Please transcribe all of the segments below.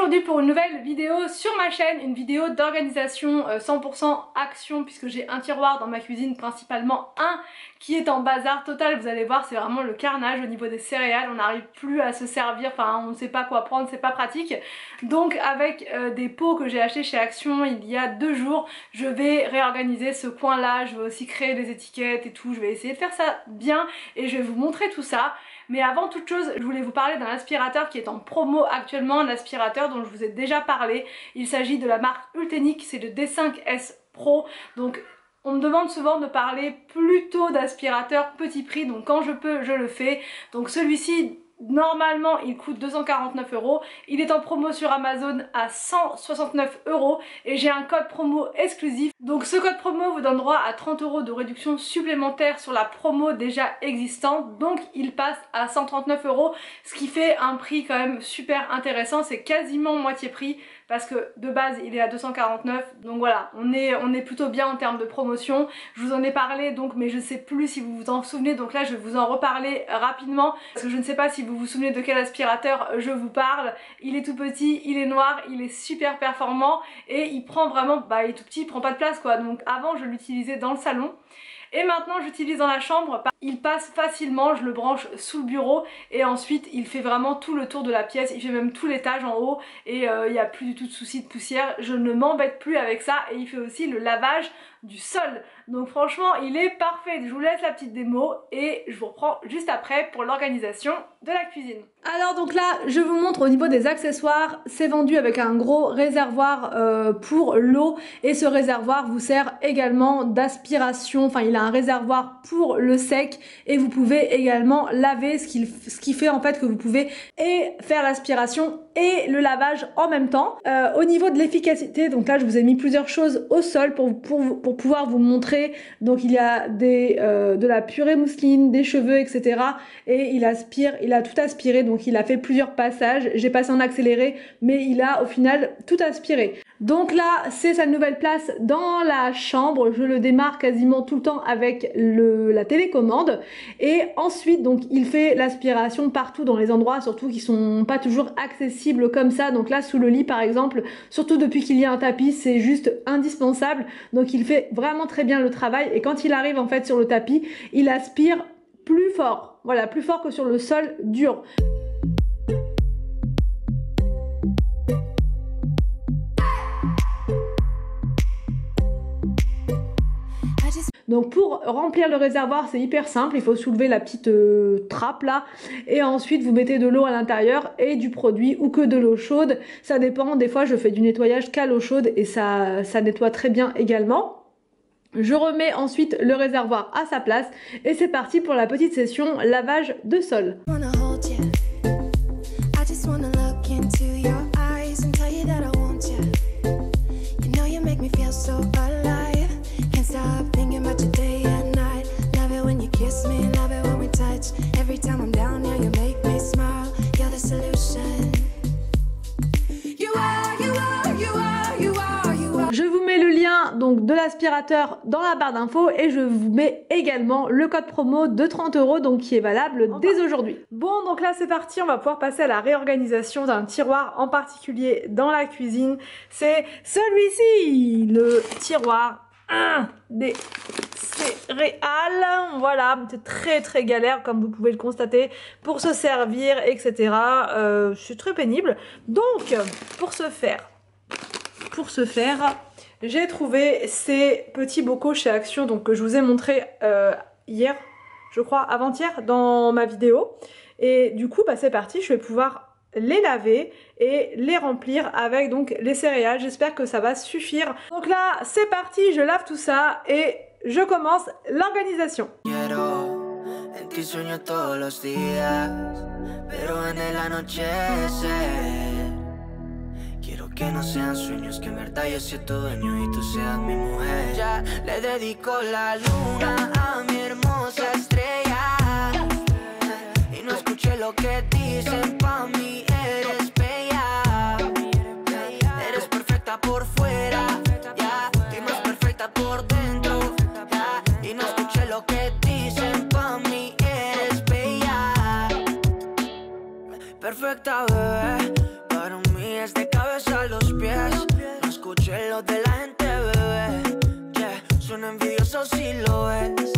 aujourd'hui pour une nouvelle vidéo sur ma chaîne, une vidéo d'organisation 100% action, puisque j'ai un tiroir dans ma cuisine, principalement un qui est en bazar total. Vous allez voir, c'est vraiment le carnage au niveau des céréales, on n'arrive plus à se servir, enfin on ne sait pas quoi prendre, c'est pas pratique. Donc avec des pots que j'ai achetés chez Action il y a 2 jours, je vais réorganiser ce coin là, je vais aussi créer des étiquettes et tout, je vais essayer de faire ça bien et je vais vous montrer tout ça. Mais avant toute chose, je voulais vous parler d'un aspirateur qui est en promo actuellement, un aspirateur dont je vous ai déjà parlé. Il s'agit de la marque Ultenic, c'est le D5S Pro. Donc on me demande souvent de parler plutôt d'aspirateur petit prix, donc quand je peux, je le fais. Donc celui-ci, normalement il coûte 249 €, il est en promo sur Amazon à 169 € et j'ai un code promo exclusif. Donc ce code promo vous donne droit à 30 € de réduction supplémentaire sur la promo déjà existante, donc il passe à 139 €, ce qui fait un prix quand même super intéressant, c'est quasiment moitié prix parce que de base il est à 249, donc voilà, on est plutôt bien en termes de promotion. Je vous en ai parlé donc, mais je sais plus si vous vous en souvenez, donc là je vais vous en reparler rapidement parce que je ne sais pas si vous vous souvenez de quel aspirateur je vous parle. Il est tout petit, il est noir, il est super performant et il prend vraiment, il est tout petit, il prend pas de place quoi. Donc avant je l'utilisais dans le salon et maintenant j'utilise dans la chambre. Il passe facilement, je le branche sous le bureau et ensuite il fait vraiment tout le tour de la pièce, il fait même tout l'étage en haut et il n'y a plus du tout de soucis de poussière, je ne m'embête plus avec ça et il fait aussi le lavage du sol. Donc franchement il est parfait. Je vous laisse la petite démo et je vous reprends juste après pour l'organisation de la cuisine. Alors donc là je vous montre au niveau des accessoires, c'est vendu avec un gros réservoir pour l'eau et ce réservoir vous sert également d'aspiration, enfin il a un réservoir pour le sec et vous pouvez également laver, ce qui fait en fait que vous pouvez et faire l'aspiration et le lavage en même temps. Au niveau de l'efficacité, donc là je vous ai mis plusieurs choses au sol pour pouvoir vous montrer. Donc il y a de la purée mousseline, des cheveux, etc. Et il aspire, il a tout aspiré, donc il a fait plusieurs passages. J'ai passé en accéléré, mais il a au final tout aspiré. Donc là c'est sa nouvelle place dans la chambre, je le démarre quasiment tout le temps avec la télécommande et ensuite donc il fait l'aspiration partout dans les endroits surtout qui sont pas toujours accessibles comme ça. Donc là sous le lit par exemple, surtout depuis qu'il y a un tapis, c'est juste indispensable. Donc il fait vraiment très bien le travail et quand il arrive en fait sur le tapis, il aspire plus fort, voilà, plus fort que sur le sol dur. Donc pour remplir le réservoir c'est hyper simple, il faut soulever la petite trappe là et ensuite vous mettez de l'eau à l'intérieur et du produit ou que de l'eau chaude, ça dépend, des fois je fais du nettoyage qu'à l'eau chaude et ça nettoie très bien également. Je remets ensuite le réservoir à sa place et c'est parti pour la petite session lavage de sol. Je vous mets le lien donc de l'aspirateur dans la barre d'infos et je vous mets également le code promo de 30 € donc qui est valable dès aujourd'hui. Bon donc là c'est parti, on va pouvoir passer à la réorganisation d'un tiroir en particulier dans la cuisine. C'est celui-ci, le tiroir des céréales. Voilà, c'est très galère comme vous pouvez le constater pour se servir, etc. C'est très pénible. Donc pour ce faire, j'ai trouvé ces petits bocaux chez Action, donc que je vous ai montré hier, je crois, avant-hier dans ma vidéo. Et du coup, c'est parti, je vais pouvoir les laver et les remplir avec donc les céréales. J'espère que ça va suffire. Donc là, c'est parti, je lave tout ça et je commence l'organisation. Que no sean sueños, que en verdad yo soy tu dueño y tú seas mi mujer. Ya le dedico la luna a mi hermosa estrella. Y no escuché lo que dicen, pa' mí eres bella. Eres perfecta por fuera, ya, y más perfecta por dentro, ya. Y no escuché lo que dicen, pa' mí eres bella. Perfecta, bebé, para mí desde cabeza a los pies. No escuché lo de la gente, bebé. Yeah, suena envidioso si lo ves.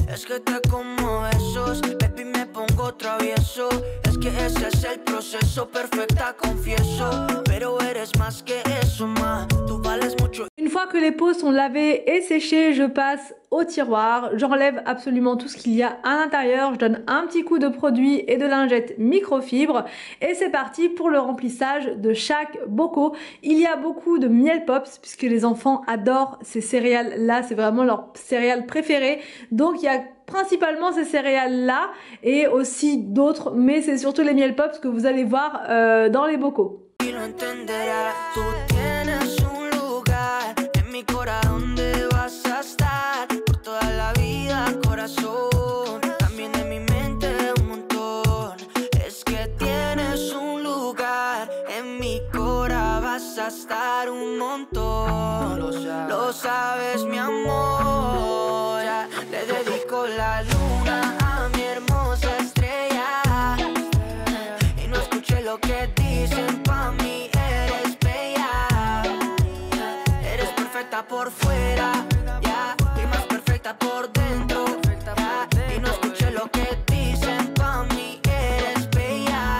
Es que te como esos, baby, me pongo travieso. Es que ese es el proceso, perfecta, confieso. Pero eres más que eso, ma. Tú vales mucho. Une fois que les peaux sont lavées et séchées, je passe au tiroir. J'enlève absolument tout ce qu'il y a à l'intérieur. Je donne un petit coup de produit et de lingette microfibre. Et c'est parti pour le remplissage de chaque boco. Il y a beaucoup de miel pops puisque les enfants adorent ces céréales-là. C'est vraiment leur céréale préférée. Donc il y a principalement ces céréales-là et aussi d'autres. Mais c'est surtout les miel pops que vous allez voir dans les bocaux. Mi corazón, ¿dónde vas a estar? Por toda la vida, corazón. También en mi mente un montón. Es que tienes un lugar. En mi cora vas a estar un montón. Lo sabes, mi amor. Ya le dedico la luna a mi hermosa estrella. Y no escuché lo que dicen pa' mí. Por fuera, ya, y más perfecta por dentro, ya, y no escuché lo que dicen pa' mí, eres bella,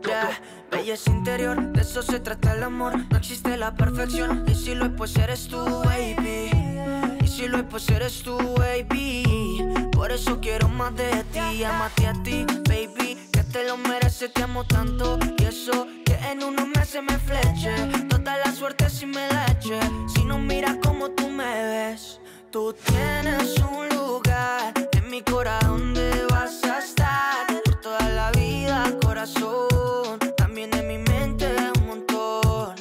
ya, belleza interior, de eso se trata el amor, no existe la perfección, y si lo hay pues eres tú, baby, y si lo hay pues eres tú, baby, por eso quiero más de ti, amate a ti, baby, que te lo mereces, te amo tanto, y eso que en unos meses me fleche, toda la suerte si me la eche, si no miras como tú me ves, tú tienes un lugar en mi corazón, ¿dónde vas a estar? Por toda la vida, corazón, también en mi mente un montón,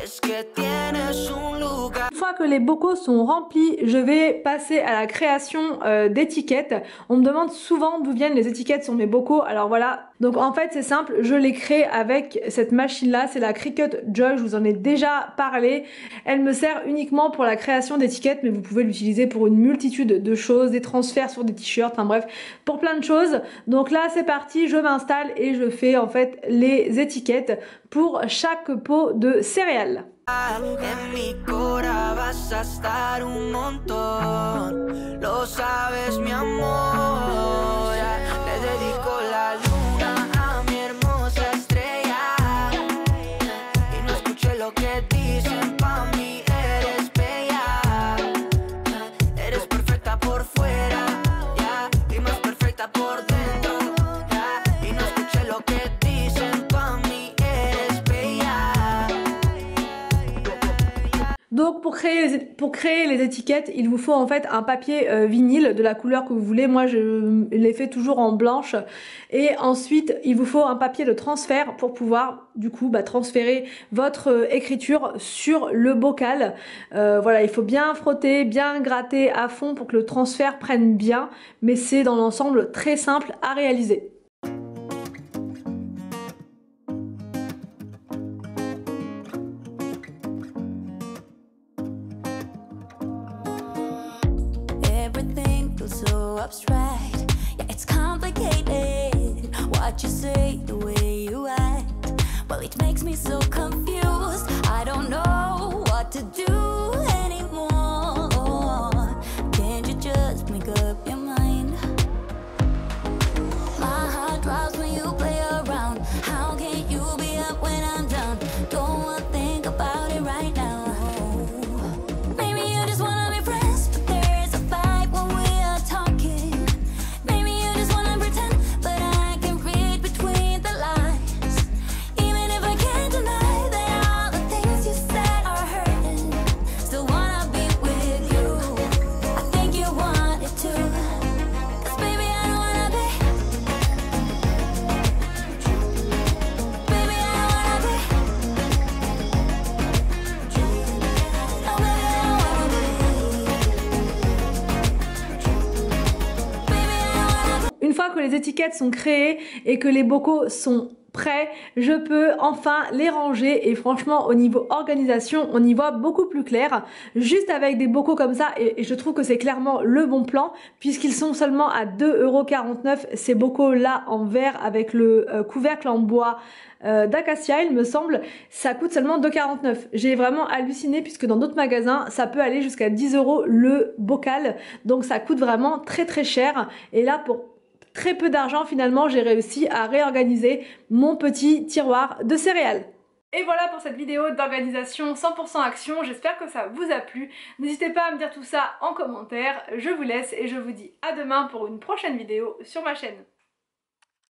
es que tienes un lugar. Une fois que les bocaux sont remplis, je vais passer à la création d'étiquettes. On me demande souvent d'où viennent les étiquettes sur mes bocaux. Alors voilà, donc en fait c'est simple, je les crée avec cette machine là, c'est la Cricut Joy, je vous en ai déjà parlé. Elle me sert uniquement pour la création d'étiquettes, mais vous pouvez l'utiliser pour une multitude de choses, des transferts sur des t-shirts, enfin bref, pour plein de choses. Donc là c'est parti, je m'installe et je fais en fait les étiquettes pour chaque pot de céréales. En mi cora vas a estar un montón, lo sabes, mi amor. Le dedico la luna a mi hermosa estrella. Y no escuché lo que dicen pa' mí, eres bella. Eres perfecta por fuera, yeah, y más perfecta por dentro, yeah. Y no escuché lo que dicen pa' mí, eres bella. Donc pour créer les étiquettes, il vous faut en fait un papier vinyle de la couleur que vous voulez. Moi je les fais toujours en blanche. Et ensuite il vous faut un papier de transfert pour pouvoir du coup transférer votre écriture sur le bocal. Voilà, il faut bien frotter, bien gratter à fond pour que le transfert prenne bien. Mais c'est dans l'ensemble très simple à réaliser. So abstract, yeah, it's complicated. What you say, the way you act, well, it makes me so confused. I don't know what to do anymore. Can't you just make up your mind? My heart drops when you play around. How can you be up when I'm down? Don't wanna think about it right now. Maybe you just wanna be friends, but there is a fight when we are talking. Maybe you just wanna pretend, but I can read between the lines. Even if I can't deny that all the things you said are hurting, still wanna be with you. I think you want it too, 'cause baby I don't wanna be. Baby I don't wanna be. No, baby I don't wanna be. Une fois que les étiquettes sont créées et que les bocaux sont prêts, je peux enfin les ranger et franchement au niveau organisation on y voit beaucoup plus clair juste avec des bocaux comme ça et je trouve que c'est clairement le bon plan puisqu'ils sont seulement à 2,49 € ces bocaux là en verre avec le couvercle en bois d'acacia il me semble, ça coûte seulement 2,49 €. J'ai vraiment halluciné puisque dans d'autres magasins ça peut aller jusqu'à 10 € le bocal donc ça coûte vraiment très très cher et là pour très peu d'argent finalement j'ai réussi à réorganiser mon petit tiroir de céréales. Et voilà pour cette vidéo d'organisation 100% action, j'espère que ça vous a plu. N'hésitez pas à me dire tout ça en commentaire, je vous laisse et je vous dis à demain pour une prochaine vidéo sur ma chaîne.